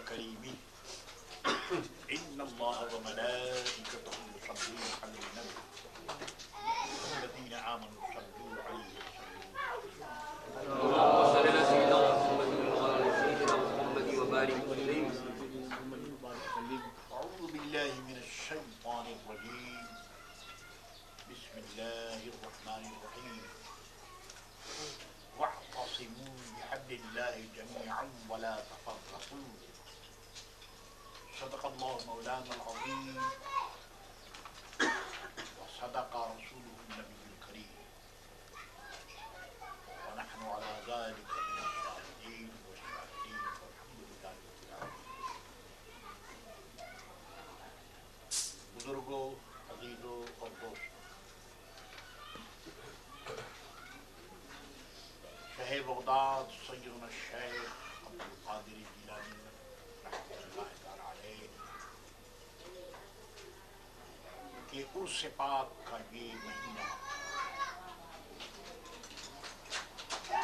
الكريم إن الله وملائكته يصلون على النبي الذين آمنوا صلوا عليه وسلموا اللهم صل على سيدنا محمد وعلى سيدنا محمد وبارك وسلم. أعوذ بالله من الشيطان الرجيم بسم الله الرحمن الرحيم واعتصموا بحبل الله جميعا ولا تفرقوا صدق الله مولانا العظيم وصدق رسوله النبي الكريم ونحن على ذلك من الشاهدين والشاهدين والحمد لله رب العالمين. بزرگوں، عزیزوں اور دوستوں، شہ بغداد سیدنا الشیخ عبدالقادر جیلانی رحمۃ اللہ تعالی علیہ کہ عرس پاک کا یہ مہینہ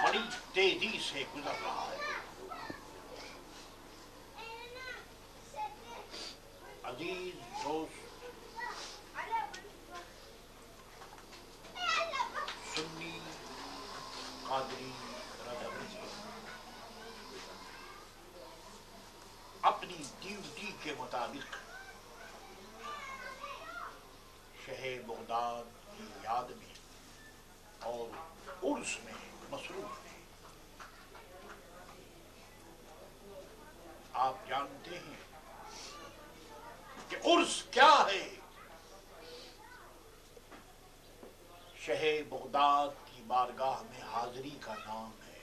بڑی تیزی سے گزر رہا ہے. عزیز دوست، سنی قادری رضوی اپنی ڈیوٹی کے مطابق شہ بغداد کی یاد میں اور عرس میں مصروف ہیں. آپ جانتے ہیں کہ عرس کیا ہے؟ شہ بغداد کی بارگاہ میں حاضری کا نام ہے.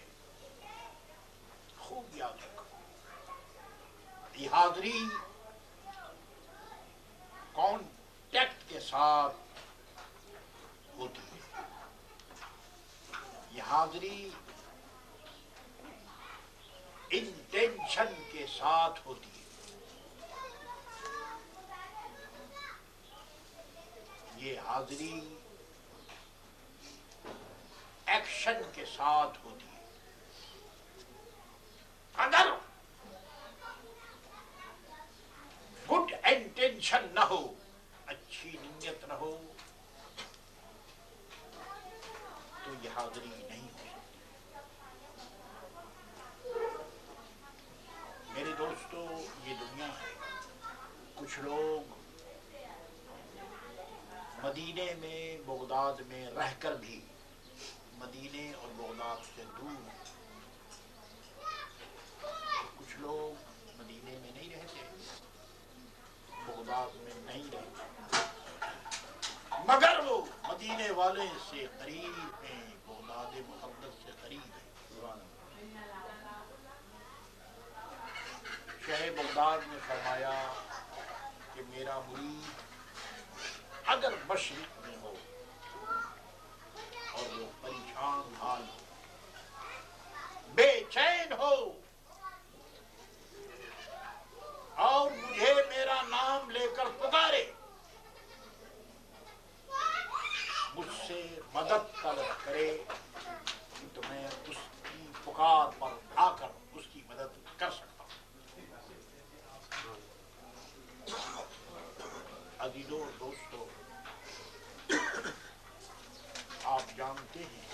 خوب یاد رکھو، یہ حاضری کانٹیکٹ کے ساتھ ہوتی ہے. یہ حاضری انٹینشن کے ساتھ ہوتی ہے. یہ حاضری ایکشن کے ساتھ ہوتی ہے. اگر گڈ انٹینشن نہ ہو، اچھی نیت نہ ہو، تو یہ حاضری نہیں ہو سکتی. میرے دوستو، یہ دنیا ہے. کچھ لوگ مدینے میں، بغداد میں رہ کر بھی مدینے اور بغداد سے دور. کچھ لوگ مدینے میں نہیں رہتے، بغداد میں نہیں رہتے، مگر وہ مدینے والے سے قریب ہیں، بغداد مقدس سے قریب ہیں. شہ بغداد نے فرمایا کہ میرا مرید اگر مشرق میں ہو اور وہ پریشان حال ہو، بے چین ہو، اور مجھے میرا نام لے کر پکارے، مجھ سے مدد طلب کرے، تو میں اس کی پکار پر آ کر اس کی مدد کر سکتا ہوں. عزیزوں، دوستوں، آپ جانتے ہیں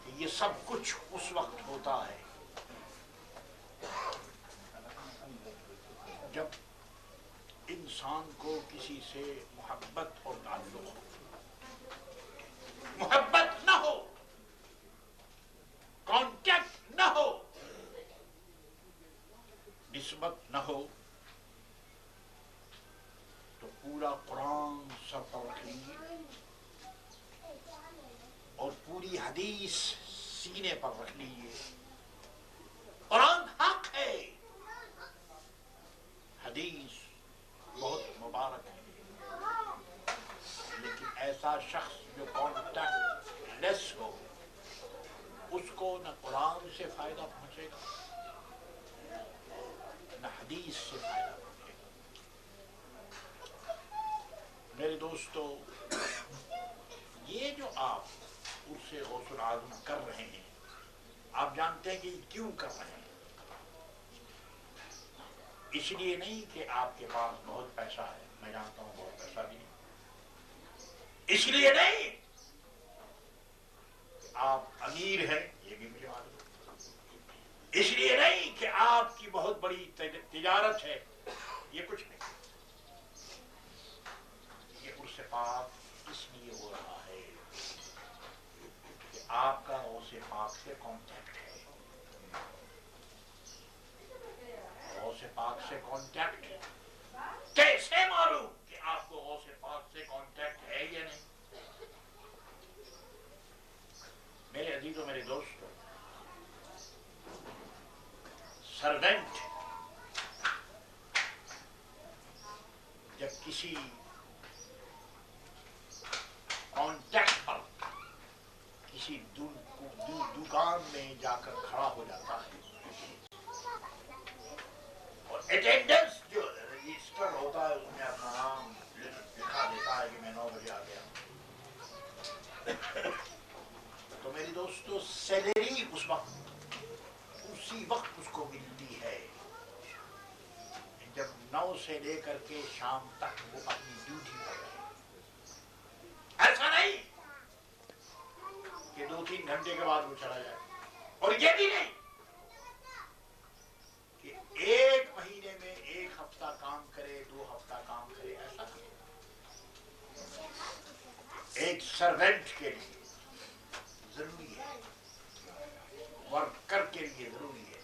کہ یہ سب کچھ اس وقت ہوتا ہے جب انسان کو کسی سے محبت اور تعلق ہو. محبت نہ ہو، کانٹیکٹ نہ ہو، نسبت نہ ہو، تو پورا قرآن سر پر رکھ لیجیے اور پوری حدیث سینے پر رکھ لیجیے. قرآن حق ہے، حدیث بہت مبارک ہے، لیکن ایسا شخص جو کانٹیکٹ لیس ہو، اس کو نہ قرآن سے فائدہ پہنچے گا نہ حدیث سے فائدہ پہنچے گا. میرے دوستو، یہ جو آپ اس سے غوث العظم کر رہے ہیں، آپ جانتے ہیں کہ کیوں کر رہے ہیں؟ اس لیے نہیں کہ آپ کے پاس بہت پیسہ ہے، میں جانتا ہوں بہت پیسہ بھی نہیں، اس لیے نہیں کہ آپ امیر ہیں، یہ بھی مجھے معلوم ہے، اس لیے نہیں کہ آپ کی بہت بڑی تجارت ہے، یہ کچھ نہیں، یہ عرس پاک اس لیے ہو رہا ہے کہ آپ کا عرس پاک سے کانٹیکٹ ہے، غوث پاک سے کانٹیکٹ ہے۔ کیسے معلوم کہ آپ کو غوث پاک سے کانٹیکٹ ہے یا نہیں؟ میرے عزیزوں، میرے دوستوں، سروینٹ جب کسی کانٹیکٹ پر کسی دکان میں جا کر کھڑا ہو جاتا ہے اور اٹینڈنس جو رجسٹر ہوتا ہے اس میں اپنا نام لکھا دیتا ہے کہ میں 9 بجے آ گیا، تو میری دوستو سیلری اس وقت اسی وقت اس کو ملتی ہے جب 9 سے لے کر کے شام تک وہ اپنی ڈیوٹی پر رہے۔ ایسا نہیں کہ 2-3 گھنٹے کے بعد وہ چلا جائے، اور یہ بھی نہیں کہ 1 مہینے میں 1 ہفتہ کام کرے، 2 ہفتہ کام کرے، ایسا نہیں۔ ایک سروینٹ کے لیے ضروری ہے، ورکر کے لیے ضروری ہے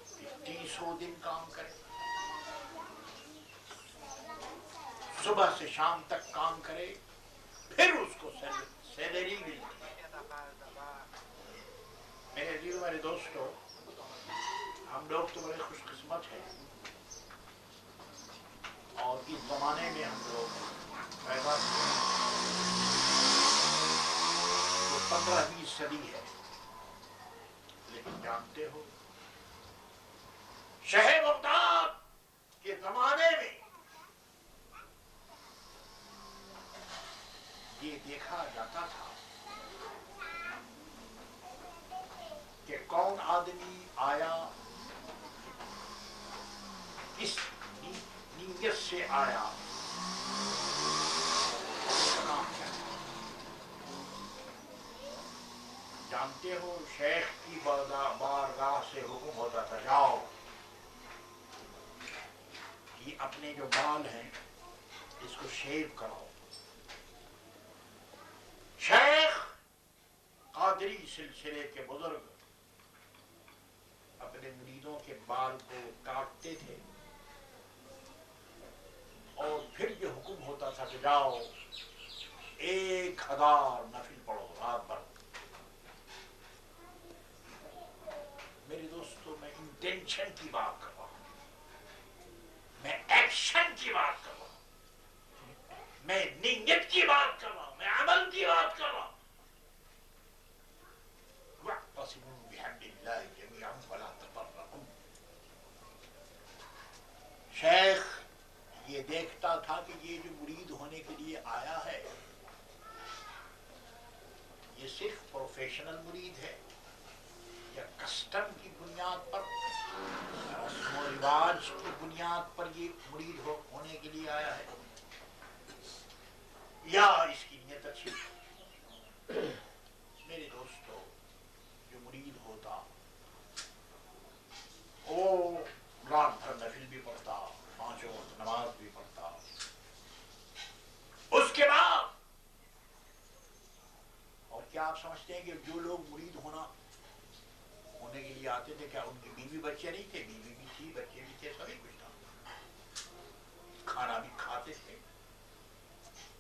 کہ 300 دن کام کرے، صبح سے شام تک کام کرے، پھر اس کو سیلری ملتی ہے۔ میرے عزیزو، میرے دوستو، ہم لوگ تو بڑے خوش قسمت ہیں، اور اس زمانے میں ہم لوگ پیدا ہوئے جو 15ویں صدی ہے، لیکن جانتے ہو شہر بغداد کے زمانے میں یہ دیکھا جاتا تھا کہ کون آدمی آیا، کس نیت سے آیا، کام کیا۔ جانتے ہو شیخ کی بارگاہ سے حکم ہوتا تھا، جاؤ یہ اپنے جو بال ہیں اس کو شیو کرو۔ شیخ قادری سلسلے کے بزرگ اپنے مریدوں کے بال کو کاٹتے تھے اور پھر یہ حکم ہوتا تھا کہ جاؤ 1000 نفل پڑھو رات بھر۔ میرے دوستو، میں انٹینشن کی بات کر رہا ہوں، میں ایکشن کی بات کر رہا ہوں، میں نیت کی بات کر رہا ہوں، میں عمل کی بات کر رہا ہوں۔ وَاعْتَصِمُوا بِحَبْلِ اللَّهِ جَمِيعًا وَلَا تَفَرَّقُوا۔ شیخ یہ دیکھتا تھا کہ یہ جو مرید ہونے کے لیے آیا ہے یہ صرف پروفیشنل مرید ہے یا کسٹم کی بنیاد پر، رسم و رواج کی بنیاد پر یہ مرید ہونے کے لیے آیا ہے، یا اس کی نیت اچھی ہے۔ میرے دوستو، جو مرید ہوتا وہ رات بھر نفل بھی پڑھتا، 5 وقت نماز بھی پڑھتا، اس کے بعد اور کیا آپ سمجھتے ہیں کہ جو لوگ مرید ہونے کے لیے آتے تھے کیا ان کی بیوی بچے نہیں تھے؟ بیوی بھی تھی، بچے بھی تھے، سبھی کچھ تھا، کھانا بھی کھاتے تھے،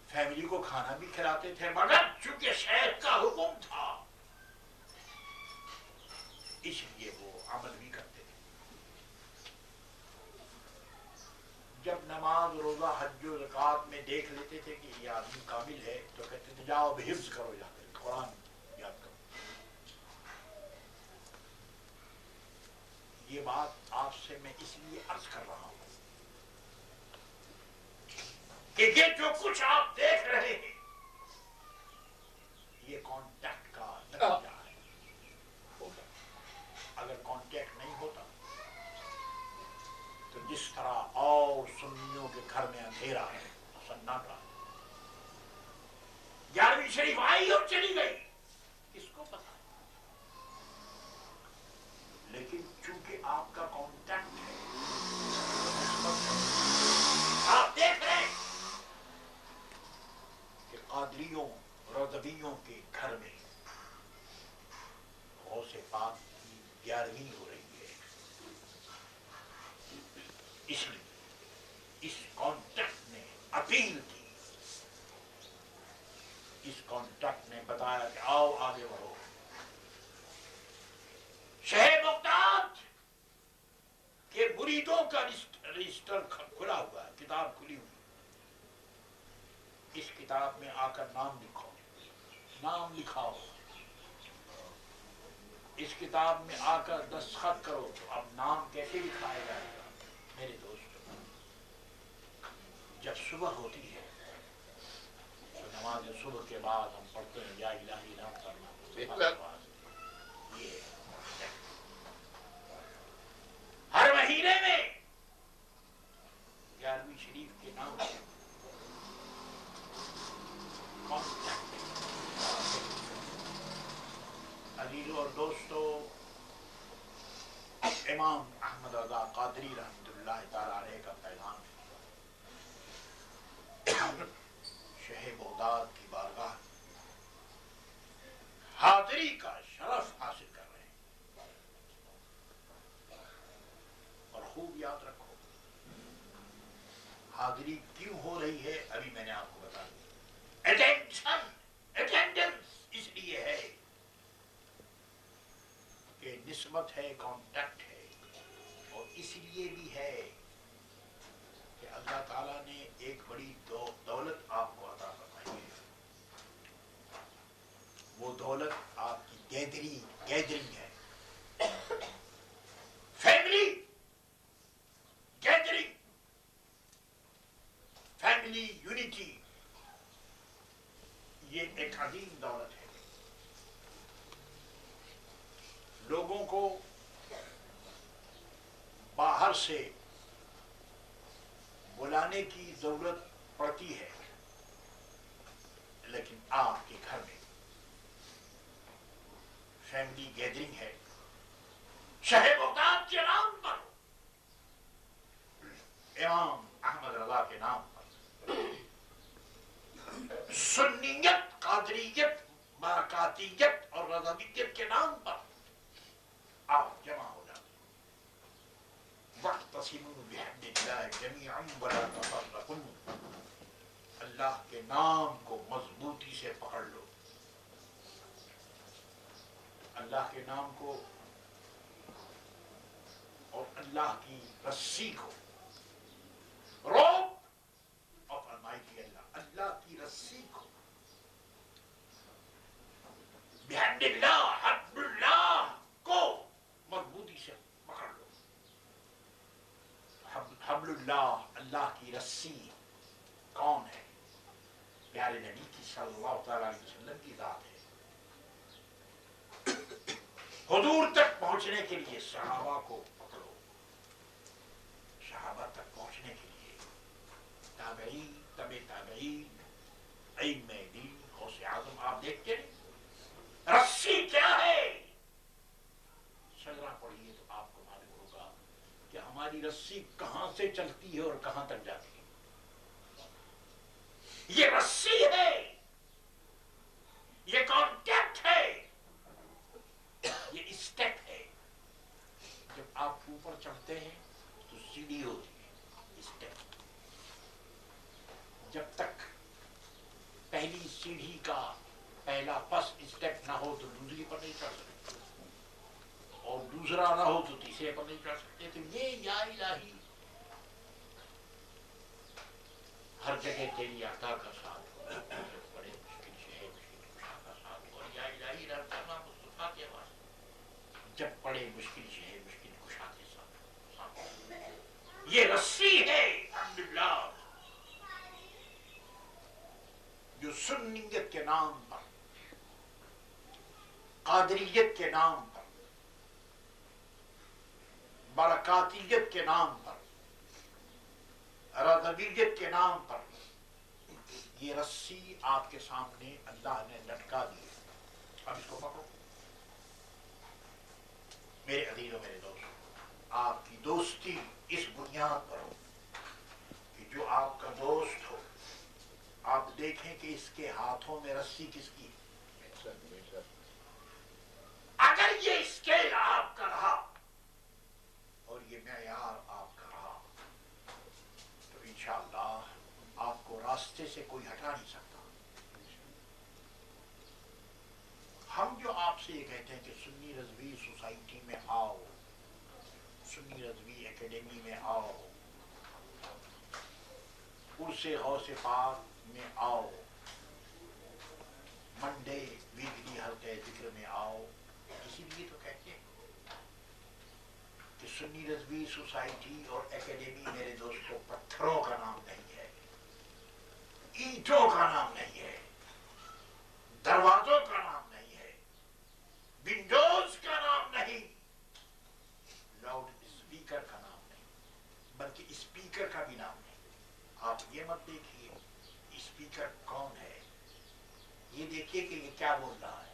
فیملی کو کھانا بھی کھلاتے تھے، مگر چونکہ شیخ کا حکم تھا اس لیے وہ عمل بھی کرتے تھے۔ جب نماز، روزہ، حج و زکوٰۃ میں دیکھ لیتے تھے کہ یہ آدمی کامل ہے تو کہتے تھے جاؤ حفظ کرو، جا کر قرآن یاد کرو۔ یہ بات آپ سے میں اس لیے عرض کر رہا ہوں کہ یہ جو کچھ آپ دیکھ رہے ہیں یہ کانٹیکٹ کا نتیجہ ہے۔ شریف آئی اور چلی گئی، کس کو پتا؟ لیکن چونکہ آپ کا کانٹیکٹ ہے، آپ دیکھ رہے ہیں کہ قادریوں رضویوں کے گھر میں غوث پاک کی 11ویں ہو رہی ہے. اس لیے اس کانٹیکٹ نے اپیل کی، اس کانٹیکٹ نے بتایا کہ آؤ آگے بڑھو. شہر بغداد کے مریدوں کا رجسٹر کھلا ہوا ہے، کتاب کھلی ہوئی. اس کتاب میں آ کر نام لکھو، نام لکھاؤ. اس کتاب میں آ کر دستخط کرو. تو اب نام کیسے لکھایا جائے گا میرے دوستوں؟ جب صبح ہوتی ہے تو نماز صبح کے بعد ہم پڑھتے ہیں یا الہی رحم کرنا. یہ ہر مہینے میں 11ویں شریف کے نام سے عزیزوں اور دوستو، امام احمد رضا قادری رحمۃ اللہ تعالی علیہ کا پیغام ہے. شہ بغداد کی بارگاہ حاضری کا شرف حاصل کر رہے ہیں. اور خوب یاد رکھو حاضری کیوں ہو رہی ہے، ابھی میں نے آپ کو بتا دیا. اٹینشن، اٹینڈنس اس لیے ہے کہ نسبت ہے، کانٹیکٹ ہے، اور اس لیے بھی ہے کہ اللہ تعالیٰ نے ایک بڑی دولت آپ کو عطا فرمائی ہے. وہ دولت آپ کی گیدرنگ ہے، فیملی گیدرنگ، فیملی یونٹی. یہ ایک عظیم دولت ہے. لوگوں کو باہر سے بلانے کی ضرورت پڑتی ہے، لیکن آپ کے گھر میں فیملی گیدرنگ ہے. شہ بغداد کے نام پر، امام احمد رضا کے نام پر، سنیت، قادریت، برکاتیت اور رضویت کے نام پر آپ جمع ہو جاتے. وَاعْتَصِمُوا بِحَبْلِ اللَّهِ جَمِيعًا وَلَا تَفَرَّقُوا. اللہ کے نام کو مضبوطی سے پکڑ لو. اللہ کے نام کو اور اللہ کی رسی کو روپ اور فرمائی کی اللہ کی رسی کو، بحبل اللہ، حبل اللہ کو مضبوطی سے پکڑ لو. حبل اللہ، اللہ کی رسی کون ہے؟ پیارے نبی کی صلی اللہ تعالی علیہ وسلم کی ذات ہے. حضور تک پہنچنے کے لیے صحابہ کو پکڑو. صحابہ تک پہنچنے کے لیے تابعین، تبع تابعین، ائمہ دین، غوث اعظم. آپ دیکھتے ہیں رسی کیا ہے؟ شجرہ پڑھیے تو آپ کو معلوم ہوگا کہ ہماری رسی کہاں سے چلتی ہے اور کہاں تک جاتی ہے. یہ رسی ہے، یہ کانٹیکٹ ہے، یہ اسٹیپ ہے. جب آپ اوپر چڑھتے ہیں تو سیڑھی ہوتی ہے، اسٹیپ. جب تک پہلی سیڑھی کا پہلا پس اسٹیپ نہ ہو تو دوسری پر نہیں چڑھ سکتے، اور دوسرا نہ ہو تو تیسرے پر نہیں چڑھ سکتے. تو یہ یا الہی ہر جگہ تیری عطا کا ساتھ ہو، جب بڑے مشکل سے ہے مشکل کشا کا ساتھ ہو. اور یا الہی رحم کرنا مصطفیٰ کے واسطے، جب بڑے مشکل سے ہے مشکل کشا کے ساتھ ہو. یہ رسی ہے الحمدللہ جو سنیت کے نام پر، قادریت کے نام پر، برکاتیت کے نام پر، رضویت کے نام پر یہ رسی آپ کے سامنے اللہ نے لٹکا دی ہے، اب اس کو پکڑو۔ میرے عزیز و میرے دوست، آپ کی دوستی اس بنیاد پر ہو کہ جو آپ کا دوست ہو آپ دیکھیں کہ اس کے ہاتھوں میں رسی کس کی ہے۔ اگر یہ اسکیل آپ کا رہا اور یہ معیار آپ کا رہا تو انشاءاللہ آپ کو راستے سے کوئی ہٹا نہیں سکتا۔ ہم جو آپ سے یہ کہتے ہیں کہ سنی رضوی سوسائٹی میں آؤ، سنی رضوی اکیڈمی میں آؤ، عرس غوث پاک میں آؤ، منڈے ویکلی حلقہ ذکر میں آؤ، اسی لیے تو کہتے ہیں کہ سنی رضوی سوسائٹی اور اکیڈمی میرے دوستوں پتھروں کا نام نہیں ہے، اینٹوں کا نام نہیں ہے، دروازوں کا نام نہیں ہے، ونڈوز کا نام نہیں، لاؤڈ اسپیکر کا نام نہیں، بلکہ اسپیکر کا بھی نام نہیں۔ آپ یہ مت دیکھیے اسپیکر کون ہے، یہ دیکھیے کہ یہ کیا بول رہا ہے۔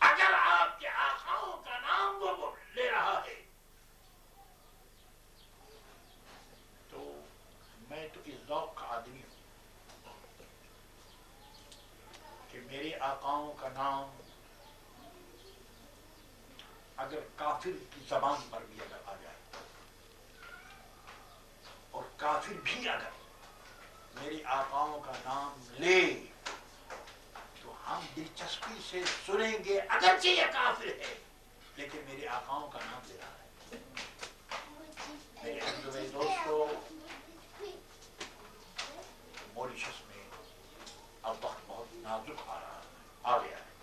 اگر آپ کے آقاؤں کا نام وہ لے رہا ہے تو میں تو اس ذوق کا آدمی ہوں کہ میرے آقاؤں کا نام اگر کافر کی زبان پر بھی اگر آ جائے اور کافر بھی اگر میرے آقاؤں کا نام لے تو ہم دلچسپی سے سنیں گے، اگرچہ یہ کافر ہے لیکن میرے آقاؤں کا نام لے رہا ہے۔ میرے عزیزو میرے دوستو، موریشس میں اب وقت بہت نازک آ گیا ہے۔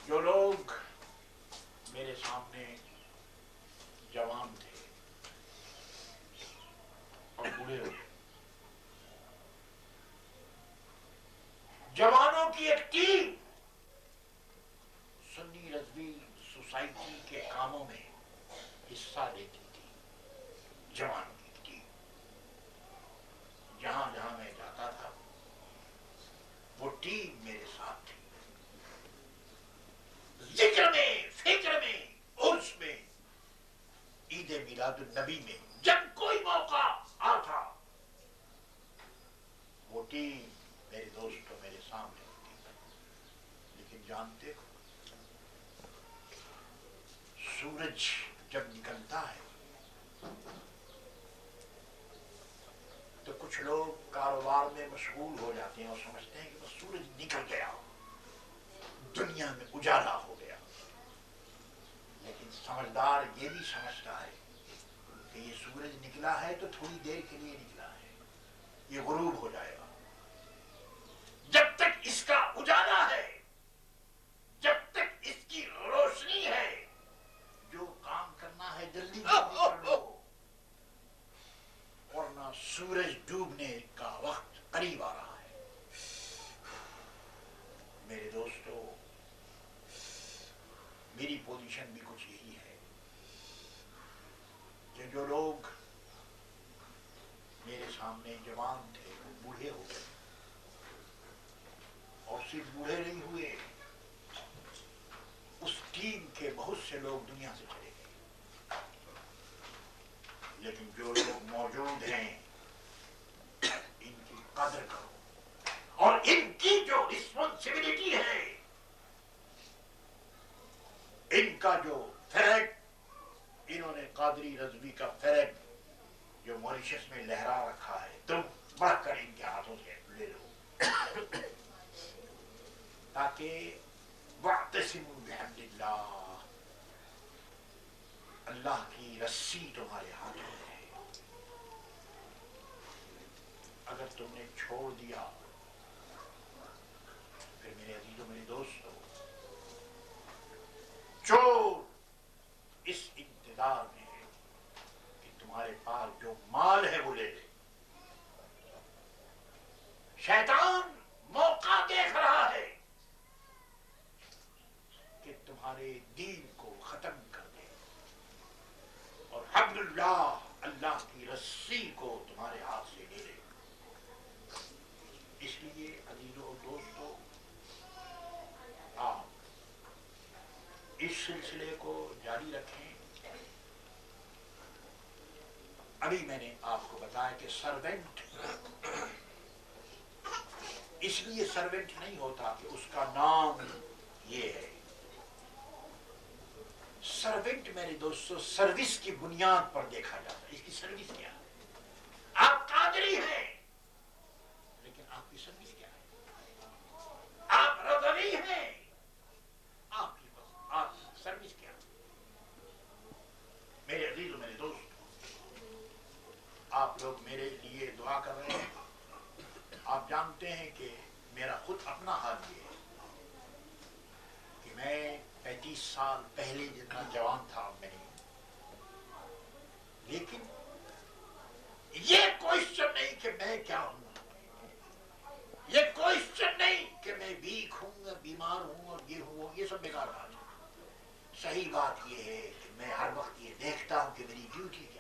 جو لوگ میرے سامنے جوان تھے اور بوڑھے ہوئے، جوانوں کی ایک ٹیم سنی رضوی سوسائٹی کے کاموں میں حصہ لیتی تھی، جوانوں کی ایک ٹیم جہاں جہاں میں جاتا تھا وہ ٹیم میرے ساتھ تھی، ذکر میں، فکر میں، عرس میں، عید میلاد النبی میں، جب کوئی موقع آتا وہ ٹیم میرے دوستوں میرے سامنے ہوتی۔ لیکن جانتے ہو سورج جب نکلتا ہے تو کچھ لوگ کاروبار میں مشغول ہو جاتے ہیں اور سمجھتے ہیں کہ بس سورج نکل گیا، دنیا میں اجالا ہو گیا۔ لیکن سمجھدار یہ بھی سمجھتا ہے کہ یہ سورج نکلا ہے تو تھوڑی دیر کے لیے نکلا ہے، یہ غروب ہو جائے گا۔ جب تک اس کا اجالا ہے، جب تک اس کی روشنی ہے، جو کام کرنا ہے جلدی جلدی کر لو، ورنہ سورج ڈوبنے کا وقت قریب آ رہا ہے۔ میرے دوستو، میری پوزیشن بھی کچھ یہی ہے کہ جو لوگ میرے سامنے جوان تھے وہ بوڑھے ہو گئے، اور صرف بوڑھے نہیں ہوئے، اس ٹیم کے بہت سے لوگ دنیا سے چلے گئے، لیکن جو لوگ موجود ہیں ان کی قدر کرو، اور ان کی جو رسپانسبلٹی ہے، ان کا جو فلیگ، انہوں نے قادری رضوی کا فلیگ جو موریشس میں لہرا رکھا ہے، تم بڑھ کر ان کے ہاتھوں سے لے لو، تاکہ وَاعْتَصِمُوا بِحَبْلِ اللَّهِ، اللہ کی رسی تمہارے ہاتھوں میں ہے۔ اگر تم نے چھوڑ دیا پھر میرے عزیزوں میرے دوستوں، چور اس انتظار میں ہے کہ تمہارے پاس جو مال ہے وہ لے لے۔ شیطان موقع دیکھ رہا ہے کہ تمہارے دین کو ختم کر دے اور حبل اللہ، اللہ کی رسی کو تمہارے ہاتھ سلسلے کو جاری رکھیں. ابھی میں نے آپ کو بتایا کہ سرونٹ اس لیے سرونٹ نہیں ہوتا کہ اس کا نام یہ ہے. سرونٹ میرے دوستو سروس کی بنیاد پر دیکھا جاتا ہے. اس کی سروس کیا ہے؟ آپ قادری ہیں لیکن آپ کی سروس کیا ہے؟ آپ رضوی ہیں، آپ کی سروس کیا ہے؟ میرے عزیز و میرے دوست، آپ لوگ میرے لیے دعا کر رہے ہیں. آپ جانتے ہیں کہ میرا خود اپنا حال یہ ہے کہ میں 35 سال پہلے جتنا جوان تھا اب میں نہیں. لیکن یہ کوشچن نہیں کہ میں کیا ہوں، یہ کوشچن نہیں کہ میں ویک ہوں یا بیمار ہوں اور یہ ہوں، یہ سب بیکار بات ہے. صحیح بات یہ ہے کہ میں ہر وقت یہ دیکھتا ہوں کہ میری ڈیوٹی کیا